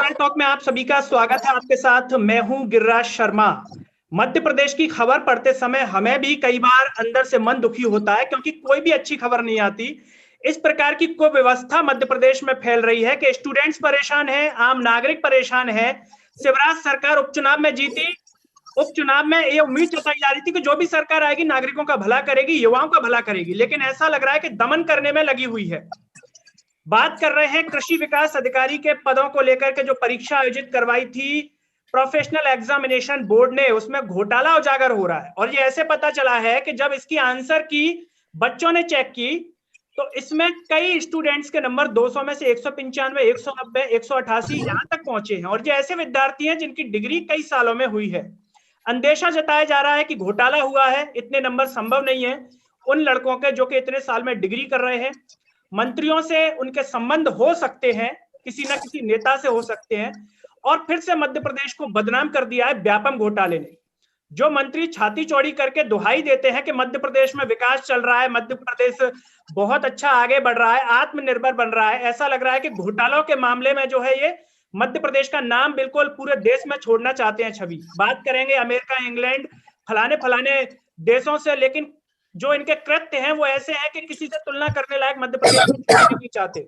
सरल टॉक में आप सभी का स्वागत है। आपके साथ मैं हूं गिरिराज शर्मा। मध्य प्रदेश की खबर पढ़ते समय हमें भी कई बार अंदर से मन दुखी होता है, क्योंकि कोई भी अच्छी खबर नहीं आती। इस प्रकार की कुव्यवस्था मध्य प्रदेश में फैल रही है कि स्टूडेंट्स परेशान है, आम नागरिक परेशान है। शिवराज सरकार उपचुनाव में जीती, उपचुनाव में ये उम्मीद जताई जा रही थी कि जो भी सरकार आएगी नागरिकों का भला करेगी, युवाओं का भला करेगी, लेकिन ऐसा लग रहा है कि दमन करने में लगी हुई है। बात कर रहे हैं कृषि विकास अधिकारी के पदों को लेकर के जो परीक्षा आयोजित करवाई थी प्रोफेशनल एग्जामिनेशन बोर्ड ने, उसमें घोटाला उजागर हो रहा है। और ये ऐसे पता चला है कि जब इसकी आंसर की बच्चों ने चेक की तो इसमें कई स्टूडेंट्स के नंबर 200 में से 195, 190, 188 यहां तक पहुंचे हैं। और ये ऐसे विद्यार्थी हैं जिनकी डिग्री कई सालों में हुई है। अंदेशा जताया जा रहा है कि घोटाला हुआ है, इतने नंबर संभव नहीं है उन लड़कों के जो कि इतने साल में डिग्री कर रहे हैं। मंत्रियों से उनके संबंध हो सकते हैं, किसी ना किसी नेता से हो सकते हैं। और फिर से मध्य प्रदेश को बदनाम कर दिया है व्यापम घोटाले ने। जो मंत्री छाती चौड़ी करके दुहाई देते हैं कि मध्य प्रदेश में विकास चल रहा है, मध्य प्रदेश बहुत अच्छा आगे बढ़ रहा है, आत्मनिर्भर बन रहा है, ऐसा लग रहा है कि घोटालों के मामले में जो है ये मध्य प्रदेश का नाम बिल्कुल पूरे देश में छोड़ना चाहते हैं छवि। बात करेंगे अमेरिका, इंग्लैंड, फलाने फलाने देशों से, लेकिन जो इनके कृत्य हैं वो ऐसे हैं कि किसी से तुलना करने लायक मध्य प्रदेश में नहीं चाहते।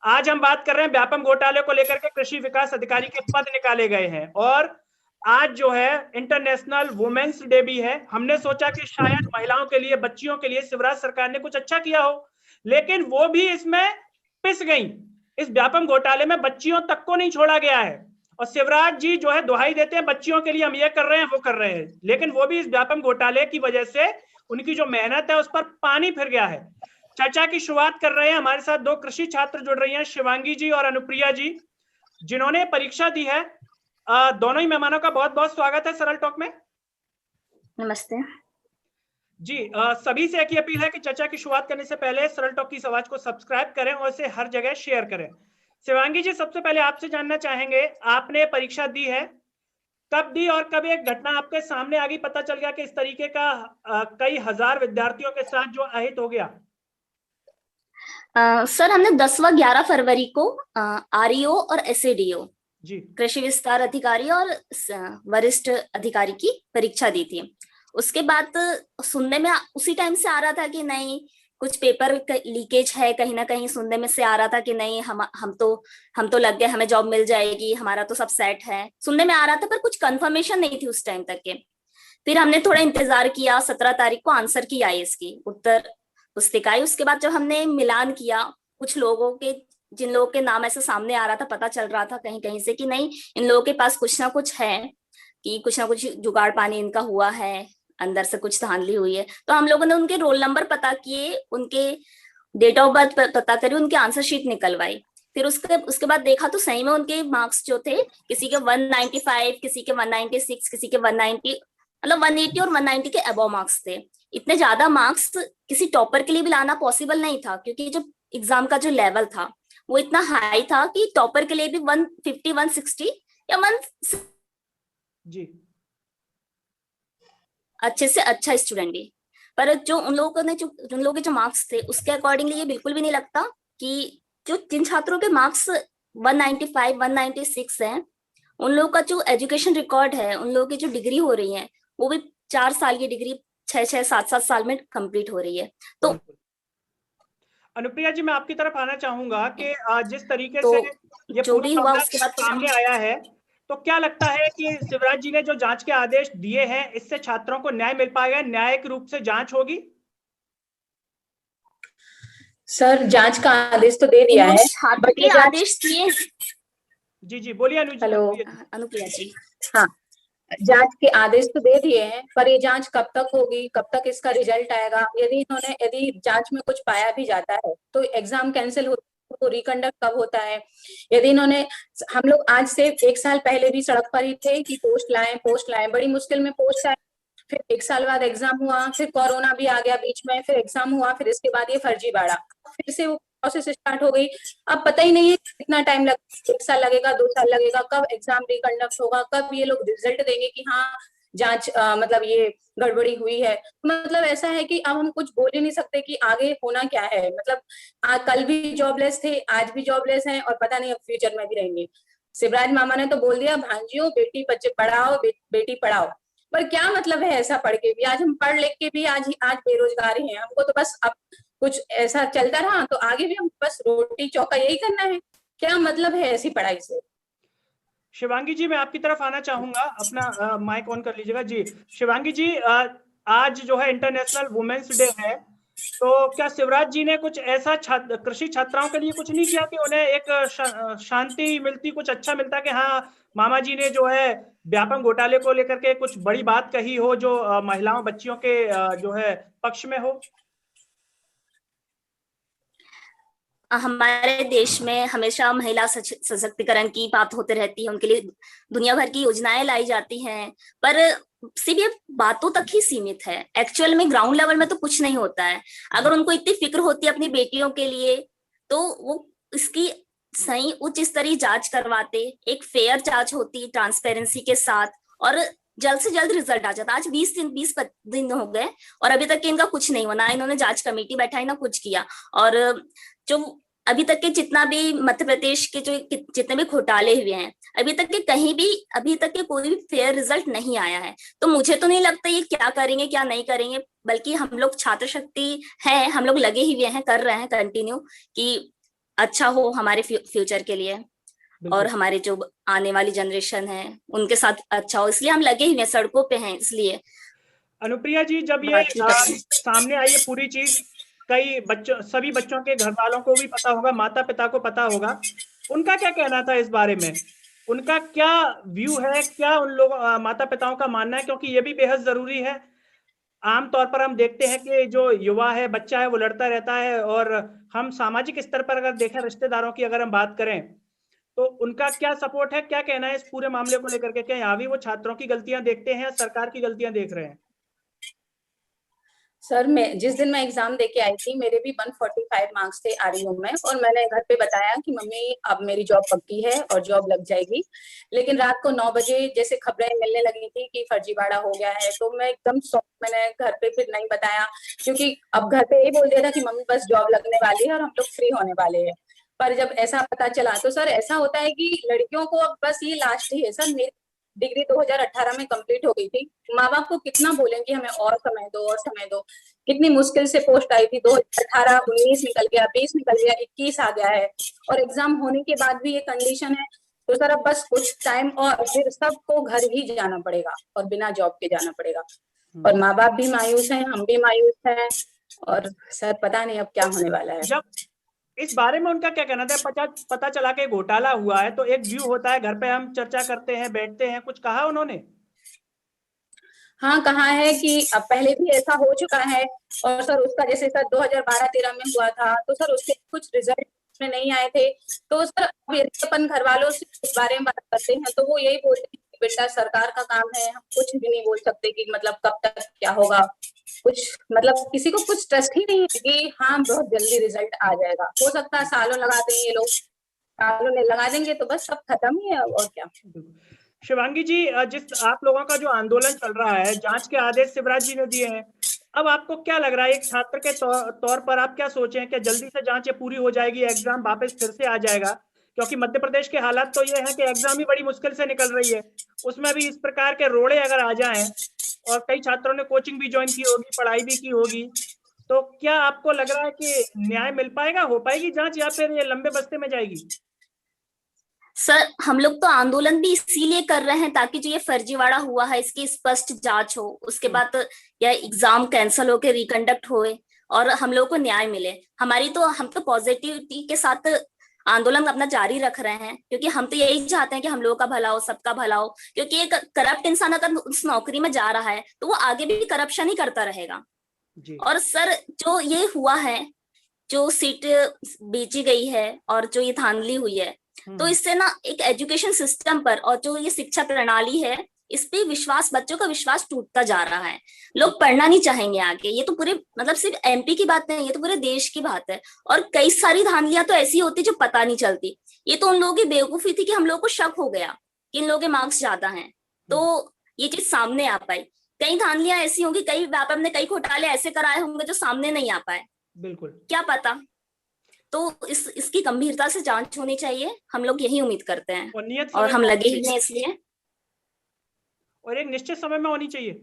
आज हम बात कर रहे हैं व्यापम घोटाले को लेकर के। कृषि विकास अधिकारी के पद निकाले गए हैं और आज जो है इंटरनेशनल वुमेन्स डे भी है। हमने सोचा कि शायद महिलाओं के लिए, बच्चियों के लिए शिवराज सरकार ने कुछ अच्छा किया हो, लेकिन वो भी इसमें पिस गई। इस व्यापम घोटाले में बच्चियों तक को नहीं छोड़ा गया है। और शिवराज जी जो है दुहाई देते हैं बच्चियों के लिए, हम ये कर रहे हैं, वो कर रहे हैं, लेकिन वो भी इस व्यापम घोटाले की वजह से उनकी जो मेहनत है उस पर पानी फिर गया है। चर्चा की शुरुआत कर रहे हैं। हमारे साथ दो कृषि छात्र जुड़ रही हैं, शिवांगी जी और अनुप्रिया जी, जिन्होंने परीक्षा दी है। दोनों ही मेहमानों का बहुत बहुत स्वागत है सरल टॉक में। नमस्ते जी। सभी से एक ही अपील है कि चर्चा की शुरुआत करने से पहले सरल टॉक की आवाज को सब्सक्राइब करें और इसे हर जगह शेयर करें। शिवांगी जी, सबसे पहले आपसे जानना चाहेंगे, आपने परीक्षा दी है, कब दी और कब एक घटना आपके सामने आ गई, पता चल गया कि इस तरीके का कई हजार विद्यार्थियों के साथ जो अहित हो गया? सर, हमने 10 व 11 फरवरी को आरईओ और एसएडीओ जी, कृषि विस्तार अधिकारी और वरिष्ठ अधिकारी की परीक्षा दी थी। उसके बाद सुनने में उसी टाइम से आ रहा था कि नहीं, कुछ पेपर लीकेज है, कहीं ना कहीं सुनने में से आ रहा था कि नहीं, हम तो लग गए, हमें जॉब मिल जाएगी, हमारा तो सब सेट है, सुनने में आ रहा था, पर कुछ कंफर्मेशन नहीं थी उस टाइम तक के। फिर हमने थोड़ा इंतजार किया, 17 तारीख को आंसर की आई इसकी उत्तर पुस्तिका आई। उसके बाद जब हमने मिलान किया कुछ लोगों के, जिन लोगों के नाम ऐसे सामने आ रहा था, पता चल रहा था कहीं कहीं से कि नहीं, इन लोगों के पास कुछ ना कुछ है, कि कुछ ना कुछ जुगाड़ पानी इनका हुआ है, अंदर से कुछ धांधली हुई है। तो हम लोगों ने उनके रोल नंबर पता किए, उनके डेट ऑफ बर्थ पता करी, उनकी आंसर शीट निकलवाई। फिर उसके बाद देखा तो सही में उनके मार्क्स जो थे, किसी के 195, किसी के 196, किसी के 190, मतलब 180 और 190 के अबव मार्क्स थे। इतने ज्यादा मार्क्स किसी टॉपर के लिए भी लाना पॉसिबल नहीं था, क्योंकि जो एग्जाम का जो लेवल था वो इतना हाई था कि टॉपर के लिए भी 150, 160 या 1 जी, अच्छे से अच्छा स्टूडेंट भी। पर जो उन लोगों के जो मार्क्स थे उसके अकॉर्डिंगली ये बिल्कुल भी नहीं लगता कि जिन छात्रों के मार्क्स 195, 196 हैं, उन लोगों का जो एजुकेशन रिकॉर्ड है, उन लोगों की जो डिग्री हो रही है, वो भी 4 साल की डिग्री 6-6, 7-7 साल में कंप्लीट हो रही है। तो अनुप्रिया जी, मैं आपकी तरफ आना चाहूंगा कि जिस तरीके तो से ये जो पूरा भी हुआ मामला उसके बाद सामने आया है, तो क्या लगता है कि शिवराज जी ने जो जांच के आदेश दिए हैं, इससे छात्रों को न्याय मिल पाएगा, न्यायिक रूप से जांच होगी? सर, जांच का आदेश तो दे दिया है, छात्र के आदेश दिए। जी जी, बोलिए अनुप्रिया जी। हाँ, जांच के आदेश तो दे दिए हैं, पर ये जांच कब तक होगी, कब तक इसका रिजल्ट आएगा? यदि जांच में कुछ पाया भी जाता है तो एग्जाम कैंसिल हो, तो रिकंडक्ट कब होता है? यदि हम लोग आज से 1 साल पहले भी सड़क पर ही थे कि पोस्ट लाएं, बड़ी मुश्किल में पोस्ट आए, फिर 1 साल बाद एग्जाम हुआ, फिर कोरोना भी आ गया बीच में, फिर एग्जाम हुआ, फिर इसके बाद ये फर्जीवाड़ा, फिर से वो प्रोसेस स्टार्ट हो गई। अब पता ही नहीं है कितना टाइम लगेगा, 1 साल लगेगा, 2 साल लगेगा, कब एग्जाम रिकंडक्ट होगा, कब ये लोग रिजल्ट देंगे कि हाँ जांच मतलब ये गड़बड़ी हुई है। मतलब ऐसा है कि अब हम कुछ बोल ही नहीं सकते कि आगे होना क्या है। मतलब कल भी जॉबलेस थे, आज भी जॉबलेस हैं, और पता नहीं अब फ्यूचर में भी रहेंगे। शिवराज मामा ने तो बोल दिया भांजियों बेटी बच्चे पढ़ाओ, बेटी पढ़ाओ, पर क्या मतलब है ऐसा पढ़ के भी? आज हम पढ़ लिख के भी आज बेरोजगार ही हैं। हमको तो बस अब कुछ ऐसा चलता रहा तो आगे भी हम बस रोटी चौका यही करना है। क्या मतलब है ऐसी पढ़ाई से? शिवांगी जी, मैं आपकी तरफ आना चाहूंगा, अपना माइक ऑन कर लीजिएगा जी। शिवांगी जी, आज जो है इंटरनेशनल वुमेन्स डे है, तो क्या शिवराज जी ने कुछ ऐसा कृषि छात्राओं के लिए कुछ नहीं किया कि उन्हें एक शांति मिलती, कुछ अच्छा मिलता कि हाँ मामा जी ने जो है व्यापम घोटाले को लेकर के कुछ बड़ी बात कही हो जो महिलाओं बच्चियों के जो है पक्ष में हो? हमारे देश में हमेशा महिला सशक्तिकरण की बात होते रहती है, उनके लिए दुनिया भर की योजनाएं लाई जाती हैं, पर सिर्फ ये बातों तक ही सीमित है। एक्चुअल में ग्राउंड लेवल में तो कुछ नहीं होता है। अगर उनको इतनी फिक्र होती है अपनी बेटियों के लिए तो वो इसकी सही उच्च स्तरीय जांच करवाते, एक फेयर जांच होती ट्रांसपेरेंसी के साथ, और जल्द से जल्द रिजल्ट आ जाता। आज 20 दिन हो गए और अभी तक इनका कुछ नहीं हुआ, ना इन्होंने जांच कमेटी बैठाई ना कुछ किया। और जो अभी तक के जितना भी मध्य प्रदेश के जो जितने भी घोटाले हुए हैं, अभी तक के कहीं भी अभी तक के कोई भी फेयर रिजल्ट नहीं आया है। तो मुझे तो नहीं लगता ये क्या करेंगे क्या नहीं करेंगे, बल्कि हम लोग छात्र शक्ति है, हम लोग लगे ही हुए हैं, कर रहे हैं कंटिन्यू कि अच्छा हो हमारे फ्यूचर के लिए और हमारे जो आने वाली जनरेशन है उनके साथ अच्छा हो, इसलिए हम लगे ही हैं, सड़कों पे हैं। इसलिए अनुप्रिया जी, जब ये सामने आई है पूरी चीज, कई बच्चों, सभी बच्चों के घर वालों को भी पता होगा, माता पिता को पता होगा, उनका क्या कहना था इस बारे में? उनका क्या व्यू है, क्या उन लोग माता पिताओं का मानना है? क्योंकि ये भी बेहद जरूरी है। आमतौर पर हम देखते हैं कि जो युवा है, बच्चा है, वो लड़ता रहता है, और हम सामाजिक स्तर पर अगर देखें, रिश्तेदारों की अगर हम बात करें, तो उनका क्या सपोर्ट है, क्या कहना है इस पूरे मामले को लेकर के? क्या यहाँ भी वो छात्रों की गलतियां देखते हैं या सरकार की गलतियां देख रहे हैं? सर, मैं जिस दिन मैं एग्जाम देके आई थी मेरे भी 145 मार्क्स थे आरयू में, और मैंने घर पे बताया कि मम्मी अब मेरी जॉब पक्की है और जॉब लग जाएगी। लेकिन रात को 9 बजे जैसे खबरें मिलने लगी थी कि फर्जीवाड़ा हो गया है, तो मैं एकदम मैंने घर पे फिर नहीं बताया, क्योंकि अब घर पे यही बोल दिया था कि मम्मी बस जॉब लगने वाली है और हम लोग फ्री होने वाले हैं। पर जब ऐसा पता चला तो सर ऐसा होता है कि लड़कियों को अब बस ये लास्ट ही है। सर मेरी डिग्री 2018 में कंप्लीट हो गई थी, माँ बाप को कितना बोलेंगे हमें और समय दो और समय दो। कितनी मुश्किल से पोस्ट आई थी, 2018 19 निकल गया, 20 निकल गया, 21 आ गया है, और एग्जाम होने के बाद भी ये कंडीशन है। तो सर अब बस कुछ टाइम और फिर सबको घर ही जाना पड़ेगा और बिना जॉब के जाना पड़ेगा, और माँ बाप भी मायूस हैं, हम भी मायूस हैं, और सर पता नहीं अब क्या होने वाला है। जब इस बारे में उनका क्या कहना था? पता चला कि घोटाला हुआ है, तो एक व्यू होता है, घर पे हम चर्चा करते हैं, बैठते हैं, कुछ कहा उन्होंने? हाँ, कहा है कि अब पहले भी ऐसा हो चुका है, और सर उसका जैसे सर 2012-13 में हुआ था तो सर उसके कुछ रिजल्ट में नहीं आए थे। तो सर अब यदि अपन घर वालों से इस बारे में बात करते हैं तो वो यही बोलते हैं कि बेटा सरकार का काम है, हम कुछ भी नहीं बोल सकते कि मतलब कब तक क्या होगा। कुछ मतलब किसी को कुछ ट्रस्ट ही नहीं है कि हाँ बहुत जल्दी रिजल्ट आ जाएगा। हो सकता है सालों लगा दें ये लोग, सालों ने लगा देंगे तो बस सब खत्म ही है, और क्या। शिवांगी जी, जिस आप लोगों का जो आंदोलन चल रहा है, जांच के आदेश शिवराज जी ने दिए हैं, अब आपको क्या लग रहा है एक छात्र के तौर पर आप क्या सोचे हैं? क्या जल्दी से जांच पूरी हो जाएगी, एग्जाम वापस फिर से आ जाएगा? क्योंकि मध्य प्रदेश के हालात तो ये है कि एग्जाम ही बड़ी मुश्किल से निकल रही है, उसमें भी इस प्रकार के रोड़े अगर आ जाएं, और कई छात्रों ने कोचिंग भी ज्वाइन की होगी, पढ़ाई भी की होगी, तो क्या आपको लग रहा है कि न्याय मिल पाएगा, हो पाएगी जांच, या फिर ये लंबे बस्ते में जाएगी? सर हम लोग तो आंदोलन भी इसीलिए कर रहे हैं ताकि जो ये फर्जीवाड़ा हुआ है इसकी स्पष्ट जांच हो, उसके बाद यह एग्जाम कैंसिल होकर रिकंडक्ट होए और हम लोगों को न्याय मिले। हम तो पॉजिटिविटी के साथ आंदोलन अपना जारी रख रहे हैं, क्योंकि हम तो यही चाहते हैं कि हम लोगों का भला हो, सबका भला हो। क्योंकि एक करप्ट इंसान अगर उस नौकरी में जा रहा है तो वो आगे भी करप्शन ही करता रहेगा। और सर जो ये हुआ है, जो सीट बेची गई है और जो ये धांधली हुई है, तो इससे ना एक एजुकेशन सिस्टम पर और जो ये शिक्षा प्रणाली है इस पे विश्वास, बच्चों का विश्वास टूटता जा रहा है। लोग पढ़ना नहीं चाहेंगे आगे। ये तो पूरे मतलब सिर्फ एमपी की बात नहीं, ये तो पूरे देश की बात है। और कई सारी धांधलियां तो ऐसी होती जो पता नहीं चलती। ये तो उन लोगों की बेवकूफी थी कि हम लोगों को शक हो गया कि इन लोगों के मार्क्स ज्यादा हैं, तो ये चीज सामने आ पाई। कई धांधलियां ऐसी होंगी, कई व्यापम ने कई घोटाले ऐसे कराए होंगे जो सामने नहीं आ पाए, बिल्कुल, क्या पता। तो इसकी गंभीरता से जांच होनी चाहिए, हम लोग यही उम्मीद करते हैं और नियत और समय हम में लगे होनी ही चाहिए। हैं इसलिए, और एक निश्चित समय में होनी चाहिए।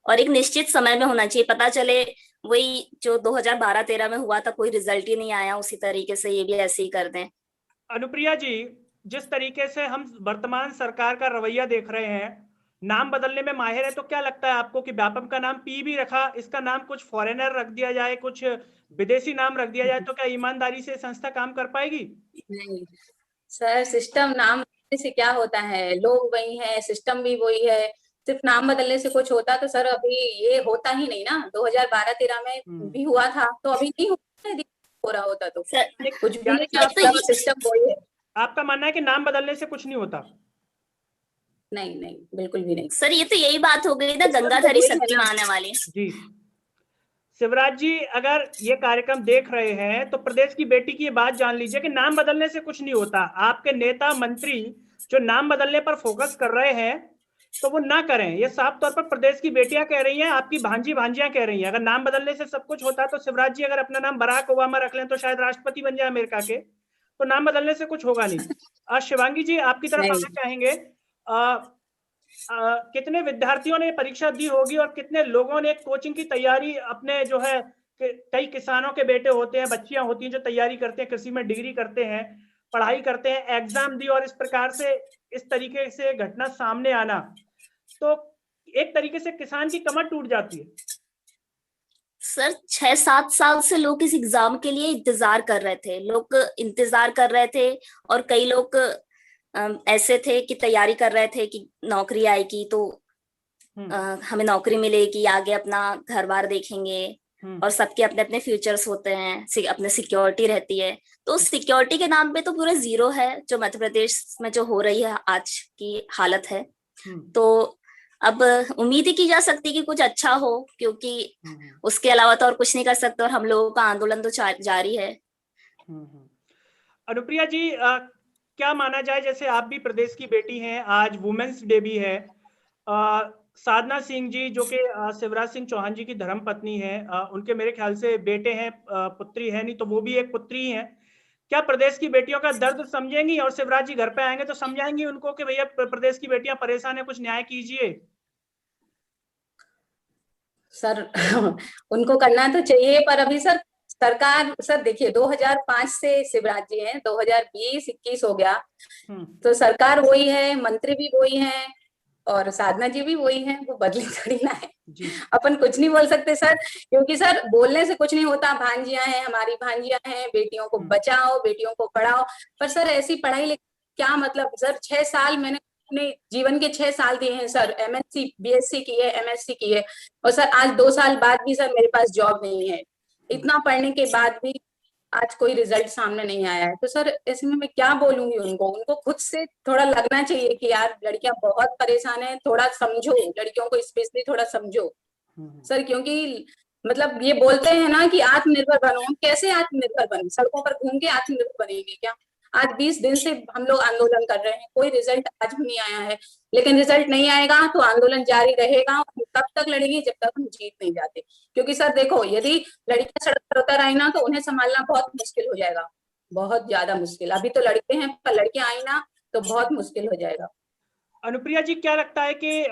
और एक निश्चित समय में होना चाहिए। पता चले वही जो 2012-13 में हुआ था, कोई रिजल्ट ही नहीं आया, उसी तरीके से ये भी ऐसे ही कर दें। अनुप्रिया जी, जिस तरीके से हम वर्तमान सरकार का रवैया देख रहे हैं, नाम बदलने में माहिर है, तो क्या लगता है आपको कि व्यापम का नाम पी भी रखा, इसका नाम कुछ फॉरेनर रख दिया जाए, कुछ विदेशी नाम रख दिया जाए, तो क्या ईमानदारी से संस्था काम कर पाएगी? नहीं सर, सिस्टम नाम बदलने से क्या होता है, लोग वही है, सिस्टम भी वही है। सिर्फ नाम बदलने से कुछ होता तो सर अभी ये होता ही नहीं ना। 2012-13 में भी हुआ था तो अभी नहीं हो रहा होता तो कुछ भी नहीं, सिस्टम वही है। आपका मानना है कि नाम बदलने से कुछ नहीं होता? नहीं नहीं, बिल्कुल भी नहीं सर। ये तो यही बात हो गई ना गंगाधरी शक्तिमान वाली। जी शिवराज जी, अगर ये कार्यक्रम देख रहे हैं तो प्रदेश की बेटी की ये बात जान लीजिए कि नाम बदलने से कुछ नहीं होता। आपके नेता मंत्री जो नाम बदलने पर फोकस कर रहे हैं तो वो ना करें, ये साफ तौर पर प्रदेश की बेटियां कह रही हैं, आपकी भांजी भांजियां कह रही हैं। अगर नाम बदलने से सब कुछ होता तो शिवराज जी अगर अपना नाम बराक ओबामा रख लें तो शायद राष्ट्रपति बन जाए अमेरिका के, तो नाम बदलने से कुछ होगा नहीं। शिवांगी जी, आपकी तरफ आना चाहेंगे, कितने विद्यार्थियों ने परीक्षा दी होगी और कितने लोगों ने कोचिंग की तैयारी, अपने जो है कई किसानों के बेटे होते हैं, बच्चियां होती हैं जो तैयारी करते हैं, कृषि में डिग्री करते हैं, पढ़ाई करते हैं, एग्जाम दी, और इस प्रकार से इस तरीके से घटना सामने आना, तो एक तरीके से किसान की कमर टूट जाती है। सर 6-7 साल से लोग इस एग्जाम के लिए इंतजार कर रहे थे, लोग इंतजार कर रहे थे, और कई लोग ऐसे थे कि तैयारी कर रहे थे कि नौकरी आएगी तो हमें नौकरी मिलेगी, आगे अपना घर बार देखेंगे, और सबके अपने अपने फ्यूचर्स होते हैं, अपने सिक्योरिटी रहती है। तो सिक्योरिटी के नाम पे तो पूरा जीरो है जो मध्य प्रदेश में जो हो रही है आज की हालत है। तो अब उम्मीद ही की जा सकती कि कुछ अच्छा हो, क्योंकि उसके अलावा तो और कुछ नहीं कर सकते, और हम लोगों का आंदोलन तो जारी है। अनुप्रिया जी, क्या माना जाए, जैसे आप भी प्रदेश की बेटी हैं, आज वुमेन्स डे भी है, साधना सिंह जी जो कि शिवराज सिंह चौहान जी की धर्म पत्नी है, उनके मेरे ख्याल से बेटे हैं, पुत्री है नहीं तो वो भी एक पुत्री ही है। क्या प्रदेश की बेटियों का दर्द समझेंगी, और शिवराज जी घर पे आएंगे तो समझाएंगी उनको कि भैया प्रदेश की बेटियां परेशान है, कुछ न्याय कीजिए? सर उनको करना तो चाहिए, पर अभी सर सरकार, सर देखिए 2005 से शिवराज जी हैं, 2020-21 हो गया, तो सरकार वही है, मंत्री भी वही है, और साधना जी भी वही है, वो बदली थोड़ी ना है। अपन कुछ नहीं बोल सकते सर, क्योंकि सर बोलने से कुछ नहीं होता। भांजियां हैं, हमारी भांजियां हैं, बेटियों को बचाओ, बेटियों को पढ़ाओ, पर सर ऐसी पढ़ाई लिखाई क्या मतलब। सर 6 साल मैंने अपने जीवन के 6 साल दिए हैं सर, MSc BSc की है, MSc की है, और सर आज 2 साल बाद भी सर मेरे पास जॉब नहीं है। इतना पढ़ने के बाद भी आज कोई रिजल्ट सामने नहीं आया है। तो सर ऐसे में मैं क्या बोलूंगी उनको खुद से थोड़ा लगना चाहिए कि यार लड़कियां बहुत परेशान है, थोड़ा समझो, लड़कियों को स्पेशली थोड़ा समझो सर। क्योंकि मतलब ये बोलते हैं ना कि आत्मनिर्भर बनो, कैसे आत्मनिर्भर बने? सड़कों पर घूम के आत्मनिर्भर बनेंगे क्या? आज 20 दिन से हम लोग आंदोलन कर रहे हैं, कोई रिजल्ट आज भी नहीं आया है, लेकिन रिजल्ट नहीं आएगा तो आंदोलन जारी रहेगा। तब तक लड़ेंगे जब तक हम जीत नहीं जाते, क्योंकि सर देखो यदि लड़कियां सड़क पर उतर आई ना तो उन्हें संभालना बहुत मुश्किल हो जाएगा, बहुत ज्यादा मुश्किल। अभी तो लड़के हैं, पर लड़कियां आई ना तो बहुत मुश्किल हो जाएगा। अनुप्रिया जी, क्या लगता है कि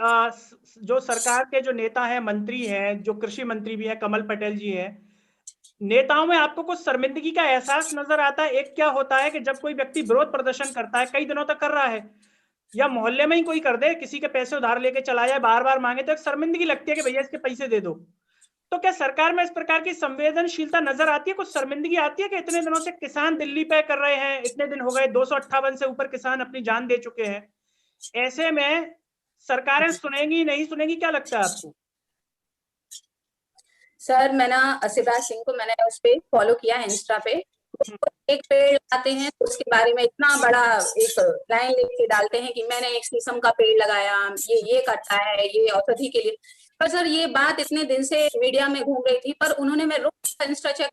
जो सरकार के जो नेता हैं, मंत्री हैं, जो कृषि मंत्री भी हैं, कमल पटेल जी हैं, नेताओं में आपको कुछ शर्मिंदगी का एहसास नजर आता है? एक क्या होता है कि जब कोई व्यक्ति विरोध प्रदर्शन करता है, कई दिनों तक कर रहा है, या मोहल्ले में ही कोई कर दे, किसी के पैसे उधार लेके चला जाए, बार बार मांगे, तो एक शर्मिंदगी लगती है कि भैया इसके पैसे दे दो। तो क्या सरकार में इस प्रकार की संवेदनशीलता नजर आती है? कुछ शर्मिंदगी आती है कि इतने दिनों से किसान दिल्ली पे कर रहे हैं, इतने दिन हो गए, 258 से ऊपर किसान अपनी जान दे चुके हैं, ऐसे में सरकारें सुनेंगी नहीं सुनेंगी, क्या लगता है आपको? सर मैं ना शिवराज सिंह को मैंने उस पे फॉलो किया है इंस्टा पे, एक पेड़ लगाते हैं तो उसके बारे में इतना बड़ा एक लाइन लेके डालते हैं कि मैंने एक शीशम का पेड़ लगाया, ये करता है, ये औषधि के लिए। पर सर ये बात इतने दिन से मीडिया में घूम रही थी, पर उन्होंने, मैं रोज इंस्टा चेक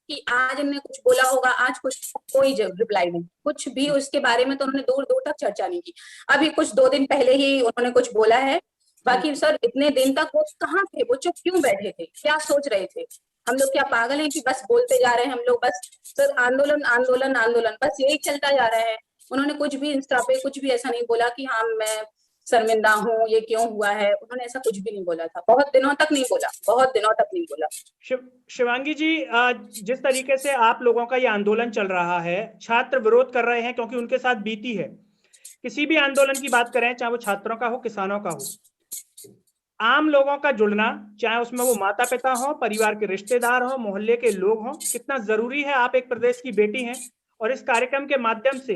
कि आज इन्होंने कुछ बोला होगा, आज कुछ कोई रिप्लाई नहीं, कुछ भी उसके बारे में तो उन्होंने दूर दूर तक चर्चा नहीं की। अभी कुछ 2 दिन पहले ही उन्होंने कुछ बोला है, बाकी सर इतने दिन तक वो कहाँ थे, वो चुप क्यों बैठे थे, क्या सोच रहे थे? हम लोग क्या पागल हैं कि बस बोलते जा रहे हैं हम लोग, बस सर आंदोलन आंदोलन आंदोलन बस यही चलता जा रहा है। उन्होंने कुछ भी इंस्टा पे कुछ भी ऐसा नहीं बोला कि हाँ मैं शर्मिंदा हूँ, ये क्यों हुआ है, उन्होंने ऐसा कुछ भी नहीं बोला था, बहुत दिनों तक नहीं बोला, बहुत दिनों तक नहीं बोला। शिवांगी जी, जिस तरीके से आप लोगों का ये आंदोलन चल रहा है, छात्र विरोध कर रहे हैं क्योंकि उनके साथ बीती है। किसी भी आंदोलन की बात करें, चाहे वो छात्रों का हो, किसानों का हो, आम लोगों का जुड़ना, चाहे उसमें वो माता पिता हो, परिवार के रिश्तेदार हो, मोहल्ले के लोग हों, कितना जरूरी है। आप एक प्रदेश की बेटी हैं और इस कार्यक्रम के माध्यम से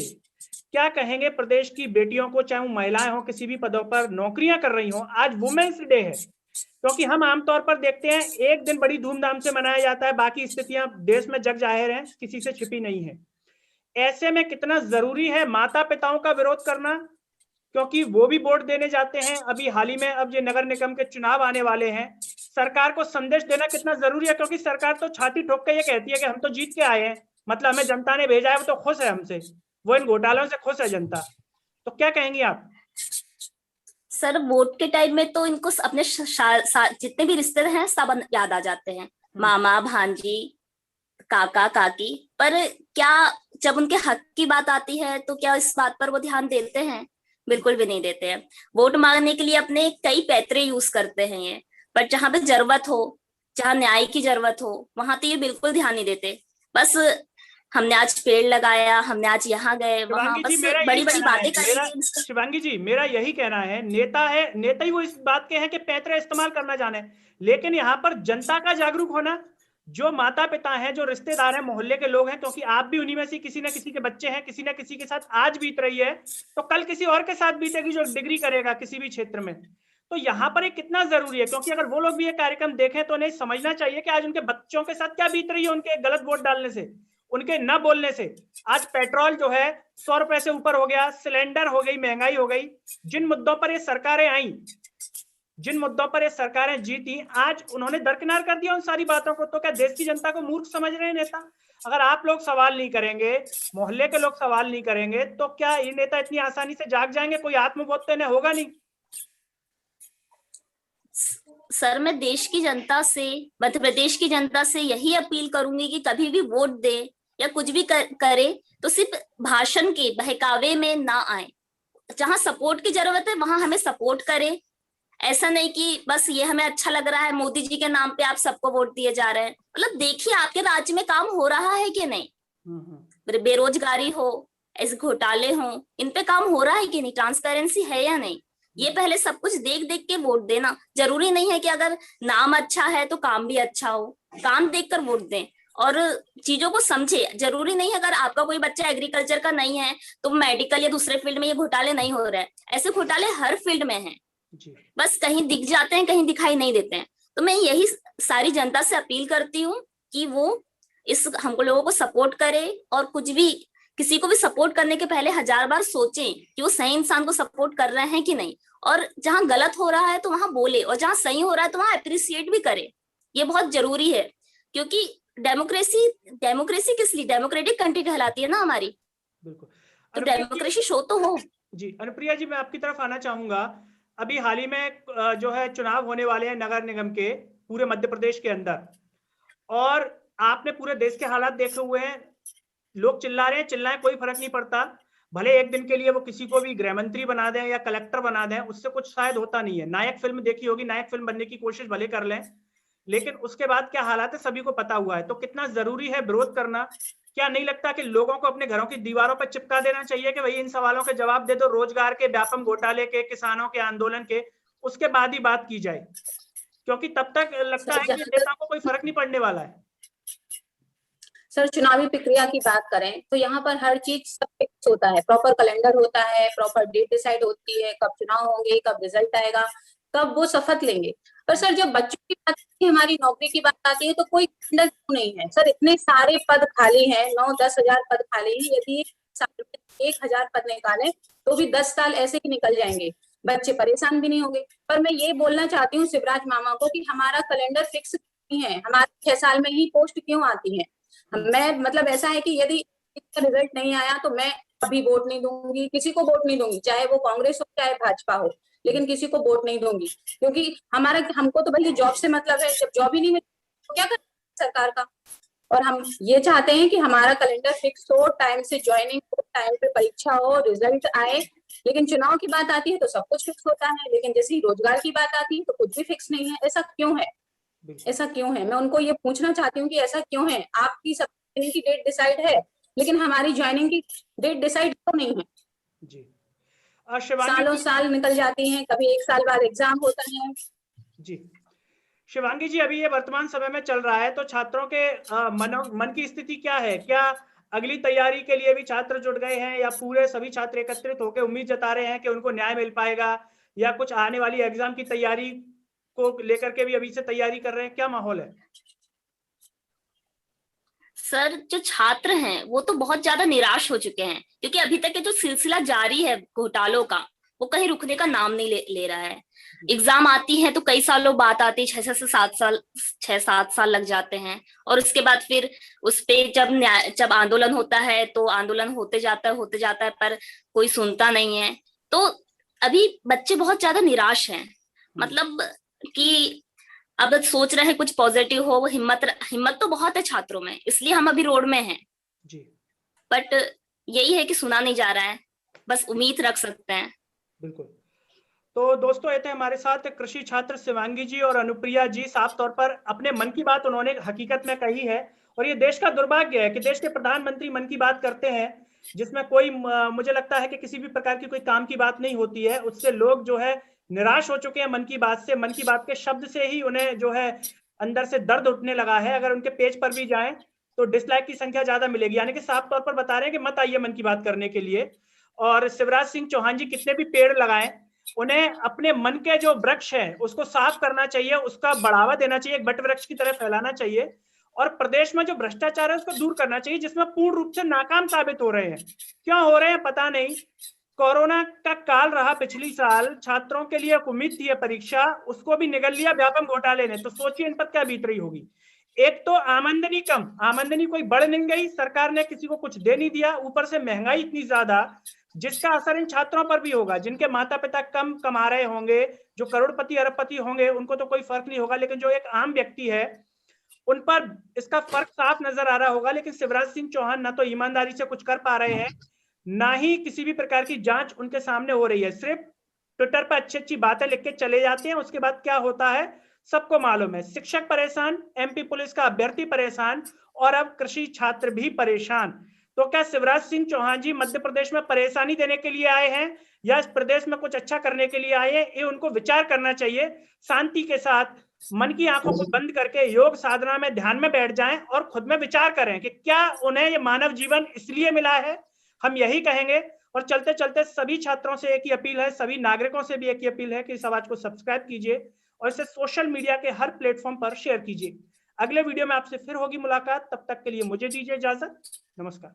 क्या कहेंगे प्रदेश की बेटियों को, चाहे वो महिलाएं हो, किसी भी पदों पर नौकरियां कर रही हो। आज वुमेन्स डे है, क्योंकि हम आमतौर पर देखते हैं एक दिन बड़ी धूमधाम से मनाया जाता है, बाकी स्थितियां देश में जग जाहिर हैं, किसी से छिपी नहीं है। ऐसे में कितना जरूरी है माता पिताओं का विरोध करना, क्योंकि वो भी वोट देने जाते हैं। अभी हाल ही में अब ये नगर निगम के चुनाव आने वाले हैं, सरकार को संदेश देना कितना जरूरी है, क्योंकि सरकार तो छाती ठोक के ये कहती है कि हम तो जीत के आए हैं, मतलब हमें जनता ने भेजा है, वो तो खुश है हमसे, वो इन घोटालों से खुश है जनता। तो क्या कहेंगी आप? सर वोट के टाइम में तो इनको अपने जितने भी रिश्ते हैं सब याद आ जाते हैं, मामा भांजी काका काकी, पर क्या जब उनके हक की बात आती है तो क्या इस बात पर वो ध्यान देते हैं? बिल्कुल भी नहीं देते हैं। वोट मांगने के लिए अपने कई पैतरे यूज करते हैं ये, पर जहां पे जरूरत हो, जहां न्याय की जरूरत हो, वहां तो ये बिल्कुल ध्यान नहीं देते। बस हमने आज पेड़ लगाया, हमने आज यहाँ गए वहां, बस बड़ी बड़ी बातें करेंगे। शिवांगी जी, मेरा यही कहना है, नेता ही वो इस बात के हैं कि पैतरा इस्तेमाल करना जाने, लेकिन यहाँ पर जनता का जागरूक होना, जो माता पिता हैं, जो रिश्तेदार हैं, मोहल्ले के लोग हैं, क्योंकि आप भी उन्हीं में से किसी न किसी के बच्चे हैं, किसी न किसी के साथ आज बीत रही है, तो कल किसी और के साथ बीतेगी जो डिग्री करेगा किसी भी क्षेत्र में। तो यहाँ पर ये कितना जरूरी है, क्योंकि अगर वो लोग भी ये कार्यक्रम देखें तो उन्हें समझना चाहिए कि आज उनके बच्चों के साथ क्या बीत रही है, उनके गलत वोट डालने से, उनके न बोलने से। आज पेट्रोल जो है 100 रुपए से ऊपर हो गया, सिलेंडर हो गई, महंगाई हो गई। जिन मुद्दों पर ये सरकारें आई, जिन मुद्दों पर ये सरकारें जीती, आज उन्होंने दरकिनार कर दिया उन सारी बातों को। तो क्या देश की जनता को मूर्ख समझ रहे हैं नेता? अगर आप लोग सवाल नहीं करेंगे, मोहल्ले के लोग सवाल नहीं करेंगे, तो क्या ये नेता इतनी आसानी से जाग जाएंगे? कोई आत्मबोध तो इन्हें होगा नहीं। सर मैं देश की जनता से, मध्य प्रदेश की जनता से यही अपील करूंगी कि कभी भी वोट दे या कुछ भी करे तो सिर्फ भाषण के बहकावे में ना आए। जहां सपोर्ट की जरूरत है वहां हमें सपोर्ट करें। ऐसा नहीं कि बस ये हमें अच्छा लग रहा है, मोदी जी के नाम पे आप सबको वोट दिए जा रहे हैं। मतलब देखिए आपके राज्य में काम हो रहा है कि नहीं, बेरोजगारी हो, ऐसे घोटाले हो, इन पे काम हो रहा है कि नहीं, ट्रांसपेरेंसी है या नहीं, ये पहले सब कुछ देख देख के वोट देना। जरूरी नहीं है कि अगर नाम अच्छा है तो काम भी अच्छा हो, काम देखकर वोट दें और चीजों को समझे। जरूरी नहीं है अगर आपका कोई बच्चा एग्रीकल्चर का नहीं है तो मेडिकल या दूसरे फील्ड में ये घोटाले नहीं हो रहे हैं। ऐसे घोटाले हर फील्ड में हैं, बस कहीं दिख जाते हैं, कहीं दिखाई नहीं देते हैं। तो मैं यही सारी जनता से अपील करती हूँ कि वो इस हमको लोगों को सपोर्ट करे, और कुछ भी किसी को भी सपोर्ट करने के पहले 1000 बार सोचें कि वो सही इंसान को सपोर्ट कर रहे हैं कि नहीं। और जहां गलत हो रहा है तो वहां बोले, और जहां सही हो रहा है तो वहां अप्रिसिएट भी करे। ये बहुत जरूरी है, क्योंकि डेमोक्रेसी किस लिए, डेमोक्रेटिक कंट्री कहलाती है ना हमारी, तो डेमोक्रेसी शो तो हो। जी अनुप्रिया जी, मैं आपकी तरफ आना चाहूंगा। अभी हाल ही में जो है चुनाव होने वाले हैं नगर निगम के पूरे मध्य प्रदेश के अंदर, और आपने पूरे देश के हालात देखे हुए हैं। लोग चिल्ला रहे हैं, चिल्लाएं, कोई फर्क नहीं पड़ता। भले एक दिन के लिए वो किसी को भी गृह मंत्री बना दें या कलेक्टर बना दें, उससे कुछ शायद होता नहीं है। नायक फिल्म देखी होगी, नायक फिल्म बनने की कोशिश भले कर लें, लेकिन उसके बाद क्या हालात है सभी को पता हुआ है। तो कितना जरूरी है विरोध करना। क्या नहीं लगता कि लोगों को अपने घरों की दीवारों पर चिपका देना चाहिए कि भाई इन सवालों के जवाब दे दो, रोजगार के, व्यापम घोटाले के, किसानों के आंदोलन के, उसके बाद ही बात की जाए, क्योंकि तब तक लगता है कि नेता को कोई फर्क नहीं पड़ने वाला है। सर चुनावी प्रक्रिया की बात करें तो यहाँ पर हर चीज सब फिक्स होता है, प्रॉपर कैलेंडर होता है, प्रॉपर डेट डिसाइड होती है, कब चुनाव होंगे, कब रिजल्ट आएगा, कब वो शपथ लेंगे। पर सर जब बच्चों की बात आती है, हमारी नौकरी की बात आती है, तो कोई कैलेंडर क्यों नहीं है? सर इतने सारे पद खाली हैं, 9-10 हजार पद खाली हैं। यदि 1000 पद निकालें तो भी 10 साल ऐसे ही निकल जाएंगे, बच्चे परेशान भी नहीं होंगे। पर मैं ये बोलना चाहती हूँ शिवराज मामा को कि हमारा कैलेंडर फिक्स नहीं है, हमारे 6 साल में ही पोस्ट क्यों आती है। मैं मतलब ऐसा है कि यदि इसका रिजल्ट नहीं आया तो मैं कभी वोट नहीं दूंगी, किसी को वोट नहीं दूंगी, चाहे वो कांग्रेस हो चाहे भाजपा हो, लेकिन किसी को वोट नहीं दूंगी। क्योंकि हमको तो भाई जॉब से मतलब है, जब जॉब ही नहीं मिले तो क्या करें? सरकार का। और हम ये चाहते हैं कि हमारा कैलेंडर फिक्स हो, टाइम से ज्वाइनिंग हो, टाइम पे परीक्षा हो, रिजल्ट आए। लेकिन चुनाव की बात आती है तो सब कुछ फिक्स होता है, लेकिन जैसे रोजगार की बात आती है तो कुछ भी फिक्स नहीं है। ऐसा क्यों है? ऐसा क्यों है? मैं उनको ये पूछना चाहती हूँ कि ऐसा क्यों है? आपकी सब की डेट डिसाइड है, लेकिन हमारी ज्वाइनिंग की डेट डिसाइड क्यों नहीं है? जी सालों साल निकल जाती हैं, कभी 1 साल बाद एग्जाम होता है। जी शिवांगी जी, अभी ये वर्तमान समय में चल रहा है, तो छात्रों के मन की स्थिति क्या है? क्या अगली तैयारी के लिए भी छात्र जुट गए हैं, या पूरे सभी छात्र एकत्रित होकर उम्मीद जता रहे हैं कि उनको न्याय मिल पाएगा, या कुछ आने वाली एग्जाम की तैयारी को लेकर के भी अभी से तैयारी कर रहे हैं? क्या माहौल है? सर, जो छात्र हैं वो तो बहुत ज्यादा निराश हो चुके हैं, क्योंकि अभी तक के जो सिलसिला जारी है घोटालों का, वो कहीं रुकने का नाम नहीं ले रहा है। एग्जाम आती है तो कई सालों बाद आती है, 6-7 साल लग जाते हैं। और उसके बाद फिर उस पे जब आंदोलन होता है तो आंदोलन होते जाता है, पर कोई सुनता नहीं है। तो अभी बच्चे बहुत ज्यादा निराश हैं, मतलब कि अब सोच रहे हैं कुछ पॉजिटिव हो। हिम्मत तो बहुत है छात्रों में, इसलिए हम अभी रोड में हैं जी। बट यही है कि सुना नहीं जा रहा है, बस उम्मीद रख सकते हैं। बिल्कुल। तो दोस्तों, ये थे हमारे साथ कृषि छात्र शिवांगी जी और अनुप्रिया जी। साफ तौर पर अपने मन की बात उन्होंने हकीकत में कही है, और ये देश का दुर्भाग्य है कि देश के प्रधानमंत्री मन की बात करते हैं, जिसमें कोई मुझे लगता है कि किसी भी प्रकार की कोई काम की बात नहीं होती है। उससे लोग जो है निराश हो चुके हैं मन की बात से। मन की बात के शब्द से ही उन्हें जो है अंदर से दर्द उठने लगा है। अगर उनके पेज पर भी जाएं तो डिसलाइक की संख्या ज्यादा मिलेगी, यानी कि साफ तौर पर बता रहे हैं कि मत आइए मन की बात करने के लिए। और शिवराज सिंह चौहान जी कितने भी पेड़ लगाएं, उन्हें अपने मन के जो वृक्ष है उसको साफ करना चाहिए, उसका बढ़ावा देना चाहिए, एक बट वृक्ष की तरह फैलाना चाहिए। और प्रदेश में जो भ्रष्टाचार है उसको दूर करना चाहिए, जिसमें पूर्ण रूप से नाकाम साबित हो रहे हैं। क्यों हो रहे हैं पता नहीं। कोरोना का काल रहा पिछली साल, छात्रों के लिए एक उम्मीद थी परीक्षा, उसको भी निगल लिया व्यापम घोटाले ने। तो सोचिए इन पर क्या बीत रही होगी। एक तो आमदनी कम, आमदनी कोई बढ़ नहीं गई, सरकार ने किसी को कुछ दे नहीं दिया, ऊपर से महंगाई इतनी ज्यादा, जिसका असर इन छात्रों पर भी होगा। जिनके माता पिता कम कमा रहे होंगे, जो करोड़पति अरबपति होंगे, उनको तो कोई फर्क नहीं होगा, लेकिन जो एक आम व्यक्ति है उन पर इसका फर्क साफ नजर आ रहा होगा। लेकिन शिवराज सिंह चौहान ना तो ईमानदारी से कुछ कर पा रहे हैं, ना ही किसी भी प्रकार की जांच उनके सामने हो रही है। सिर्फ ट्विटर पर अच्छी अच्छी बातें लिख के चले जाते हैं, उसके बाद क्या होता है सबको मालूम है। शिक्षक परेशान, एमपी पुलिस का अभ्यर्थी परेशान, और अब कृषि छात्र भी परेशान। तो क्या शिवराज सिंह चौहान जी मध्य प्रदेश में परेशानी देने के लिए आए हैं, या इस प्रदेश में कुछ अच्छा करने के लिए आए हैं? ये उनको विचार करना चाहिए। शांति के साथ मन की आंखों को बंद करके योग साधना में ध्यान में बैठ जाएं और खुद में विचार करें कि क्या उन्हें ये मानव जीवन इसलिए मिला है। हम यही कहेंगे। और चलते चलते सभी छात्रों से एक ही अपील है, सभी नागरिकों से भी एक ही अपील है कि इस आवाज को सब्सक्राइब कीजिए और इसे सोशल मीडिया के हर प्लेटफॉर्म पर शेयर कीजिए। अगले वीडियो में आपसे फिर होगी मुलाकात, तब तक के लिए मुझे दीजिए इजाजत। नमस्कार।